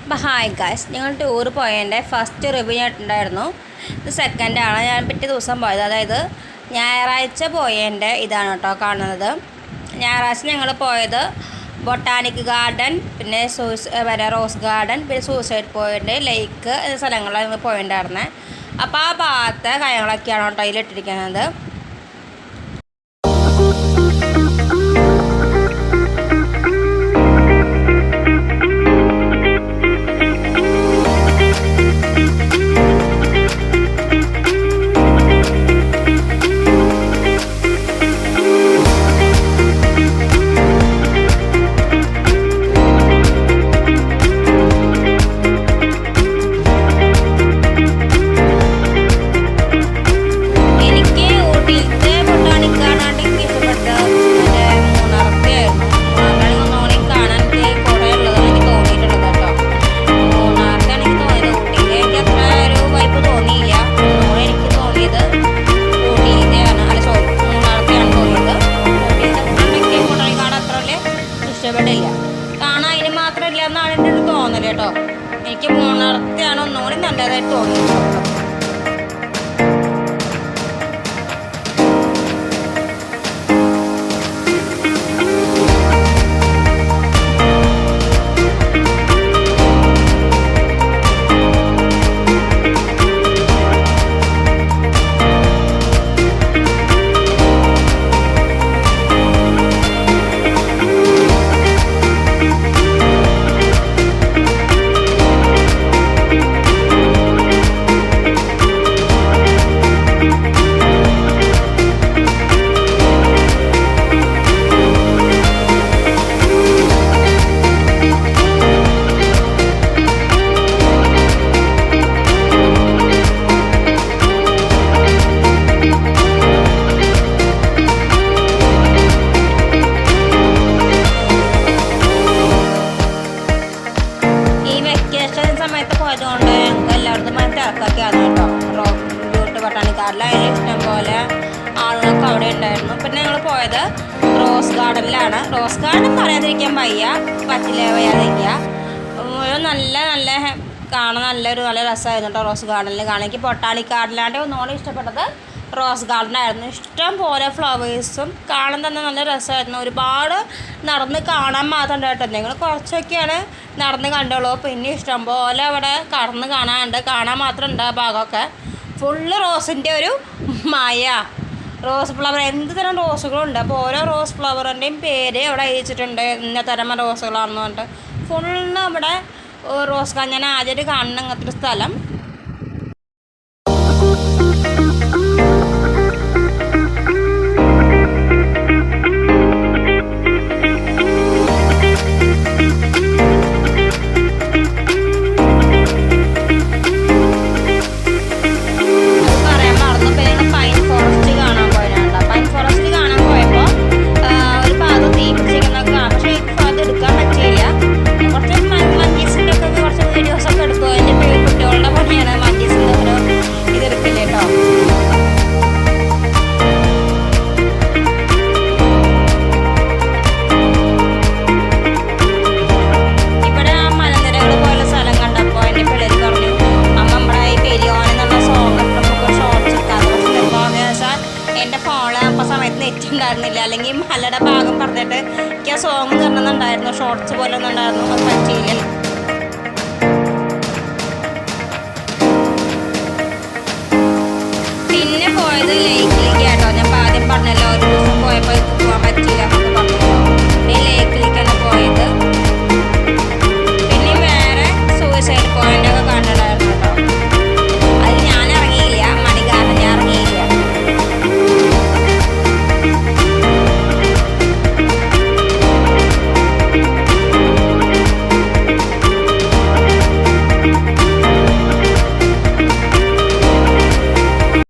അപ്പോൾ hi guys, ഞങ്ങൾ tour പോയതിൻ്റെ ഫസ്റ്റ് റിവ്യൂ ആയിട്ടുണ്ടായിരുന്നു. ഇത് സെക്കൻഡാണ്. ഞാൻ പിറ്റേ ദിവസം പോയത്, അതായത് ഞായറാഴ്ച പോയതിൻ്റെ ഇതാണ് കേട്ടോ കാണുന്നത്. ഞായറാഴ്ച ഞങ്ങൾ പോയത് ബൊട്ടാനിക് ഗാർഡൻ, പിന്നെ റോസ് ഗാർഡൻ, പിന്നെ സൂസൈഡ് പോയിൻ്റ്, ലേക്ക് എന്ന സ്ഥലങ്ങളിലാണ് ഞങ്ങൾ പോയിട്ടുണ്ടായിരുന്നത്. അപ്പോൾ ആ ഭാഗത്തെ കാര്യങ്ങളൊക്കെയാണ് കേട്ടോ ഇതിലിട്ടിരിക്കുന്നത്. ഇഷ്ടപ്പെട്ടില്ല, കാണാൻ അതിന് മാത്രമില്ല എന്നാണ് എൻ്റെ ഒരു തോന്നൽ കേട്ടോ. എനിക്ക് മൂന്നാറത്തെയാണ് ഒന്നുകൂടി നല്ലതായിട്ട് തോന്നിയത്. സമയത്ത് പോയതുകൊണ്ട് ഞങ്ങൾക്ക് എല്ലായിടത്തും തിരക്കൊക്കെയാണ് കേട്ടോ. ബ്യൂട്ടി ബൊട്ടാനിക് ഗാർഡനിൽ അതിന് ഇഷ്ടം പോലെ ആളുകളൊക്കെ അവിടെ ഉണ്ടായിരുന്നു. പിന്നെ ഞങ്ങൾ പോയത് റോസ് ഗാർഡനിലാണ്. റോസ് ഗാർഡൻ പറയാതിരിക്കാൻ വയ്യാതിരിക്കുക. നല്ല കാണാൻ നല്ല രസമായിരുന്നു കേട്ടോ റോസ് ഗാർഡനിൽ കാണാൻ. എനിക്ക് ബൊട്ടാനിക് ഗാർഡനിലാണ്ട് ഒന്നുകൂടി ഇഷ്ടപ്പെട്ടത് റോസ് ഗാർഡനായിരുന്നു. ഇഷ്ടം പോലെ ഫ്ലവേഴ്സും കാണാൻ തന്നെ നല്ല രസമായിരുന്നു. ഒരുപാട് നടന്ന് കാണാൻ മാത്രം കേട്ടോ. നിങ്ങൾ കുറച്ചൊക്കെയാണ് നടന്ന് കണ്ടോളൂ. പിന്നെ ഇഷ്ടം പോലെ അവിടെ കടന്ന് കാണാൻ മാത്രം ഉണ്ട്. ആ ഭാഗമൊക്കെ ഫുള്ള് റോസിൻ്റെ ഒരു മായ. റോസ് ഫ്ലവർ എന്ത് തരം റോസുകളുണ്ട്. അപ്പോൾ ഓരോ റോസ് ഫ്ലവറിൻ്റെയും പേര് അവിടെ അയച്ചിട്ടുണ്ട്, ഇന്ന തരം റോസുകളാണെന്ന് പറഞ്ഞിട്ട്. ഫുള്ള് അവിടെ റോസ് ഞാൻ ആദ്യമായിട്ട് കാണുന്ന അങ്ങനത്തെ ഒരു സ്ഥലം.